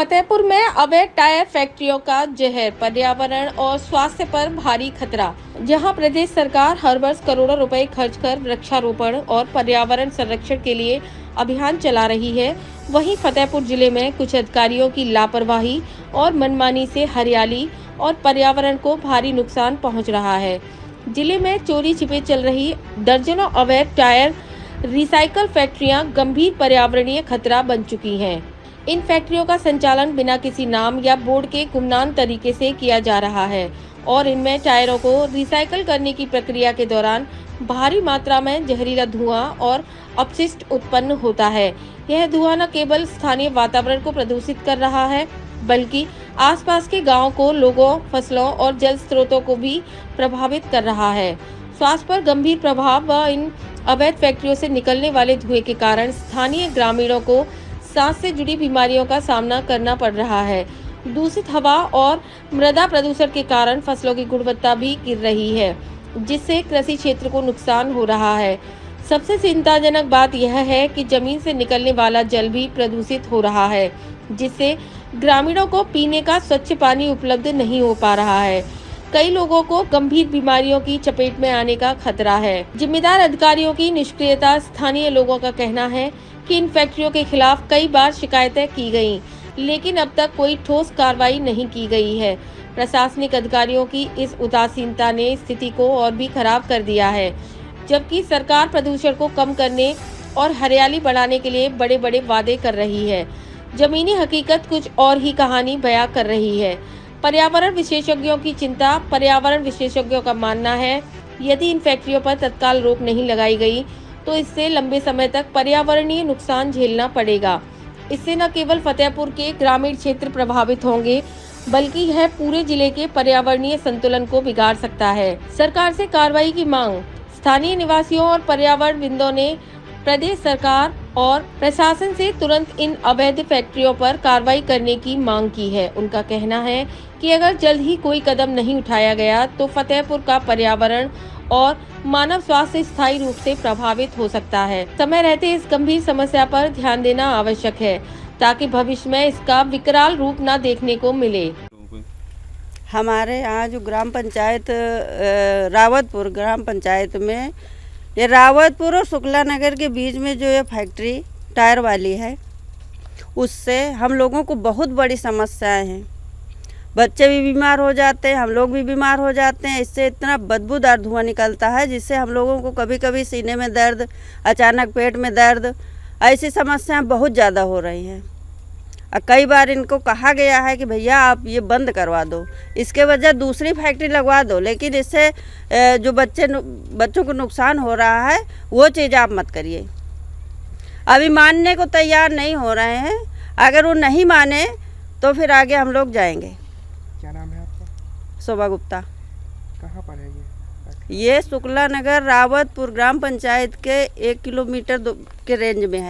फतेहपुर में अवैध टायर फैक्ट्रियों का जहर, पर्यावरण और स्वास्थ्य पर भारी खतरा। जहां प्रदेश सरकार हर वर्ष करोड़ों रुपए खर्च कर वृक्षारोपण और पर्यावरण संरक्षण के लिए अभियान चला रही है, वहीं फतेहपुर जिले में कुछ अधिकारियों की लापरवाही और मनमानी से हरियाली और पर्यावरण को भारी नुकसान पहुंच रहा है। जिले में चोरी छिपे चल रही दर्जनों अवैध टायर रिसाइकल फैक्ट्रियां गंभीर पर्यावरणीय खतरा बन चुकी हैं। इन फैक्ट्रियों का संचालन बिना किसी नाम या बोर्ड के गुमनाम तरीके से किया जा रहा है और इनमें टायरों को रिसाइकल करने की प्रक्रिया के दौरान भारी मात्रा में जहरीला धुआं और अपशिष्ट उत्पन्न होता है। यह धुआं न केवल स्थानीय वातावरण को प्रदूषित कर रहा है, बल्कि आसपास के गांवों को, लोगों, फसलों और जल स्रोतों को भी प्रभावित कर रहा है। स्वास्थ्य पर गंभीर प्रभाव व इन अवैध फैक्ट्रियों से निकलने वाले धुएं के कारण स्थानीय ग्रामीणों को सांस से जुड़ी बीमारियों का सामना करना पड़ रहा है। दूषित हवा और मृदा प्रदूषण के कारण फसलों की गुणवत्ता भी गिर रही है, जिससे कृषि क्षेत्र को नुकसान हो रहा है। सबसे चिंताजनक बात यह है कि जमीन से निकलने वाला जल भी प्रदूषित हो रहा है, जिससे ग्रामीणों को पीने का स्वच्छ पानी उपलब्ध नहीं हो पा रहा है। कई लोगों को गंभीर बीमारियों की चपेट में आने का खतरा है। जिम्मेदार अधिकारियों की निष्क्रियता। स्थानीय लोगों का कहना है कि इन फैक्ट्रियों के खिलाफ कई बार शिकायतें की गईं, लेकिन अब तक कोई ठोस कार्रवाई नहीं की गई है। प्रशासनिक अधिकारियों की इस उदासीनता ने स्थिति को और भी खराब कर दिया है, जबकि सरकार प्रदूषण को कम करने और हरियाली बढ़ाने के लिए बड़े बड़े वादे कर रही है। जमीनी हकीकत कुछ और ही कहानी बयां कर रही है। पर्यावरण विशेषज्ञों की चिंता। पर्यावरण विशेषज्ञों का मानना है, यदि इन फैक्ट्रियों पर तत्काल रोक नहीं लगाई गई तो इससे लंबे समय तक पर्यावरणीय नुकसान झेलना पड़ेगा। इससे न केवल फतेहपुर के ग्रामीण क्षेत्र प्रभावित होंगे, बल्कि यह पूरे जिले के पर्यावरणीय संतुलन को बिगाड़ सकता है। सरकार से कार्रवाई की मांग। स्थानीय निवासियों और पर्यावरणविदों ने प्रदेश सरकार और प्रशासन से तुरंत इन अवैध फैक्ट्रियों पर कार्रवाई करने की मांग की है। उनका कहना है कि अगर जल्द ही कोई कदम नहीं उठाया गया तो फतेहपुर का पर्यावरण और मानव स्वास्थ्य स्थायी रूप से प्रभावित हो सकता है। समय रहते इस गंभीर समस्या पर ध्यान देना आवश्यक है, ताकि भविष्य में इसका विकराल रूप न देखने को मिले। हमारे यहाँ जो ग्राम पंचायत रावतपुर ग्राम पंचायत में, ये रावतपुर और शुक्ला नगर के बीच में जो ये फैक्ट्री टायर वाली है, उससे हम लोगों को बहुत बड़ी समस्याएं हैं। बच्चे भी बीमार हो जाते हैं, हम लोग भी बीमार हो जाते हैं। इससे इतना बदबूदार धुआं निकलता है, जिससे हम लोगों को कभी कभी सीने में दर्द, अचानक पेट में दर्द, ऐसी समस्याएं बहुत ज़्यादा हो रही हैं। और कई बार इनको कहा गया है कि भैया आप ये बंद करवा दो, इसके वजह दूसरी फैक्ट्री लगवा दो, लेकिन इससे जो बच्चों को नुकसान हो रहा है वो चीज़ आप मत करिए। अभी मानने को तैयार नहीं हो रहे हैं। अगर वो नहीं माने तो फिर आगे हम लोग जाएंगे। क्या नाम है आपका? शोभा गुप्ता। कहाँ पर है ये? ये शुक्ला नगर रावतपुर ग्राम पंचायत के 1 किलोमीटर के रेंज में है।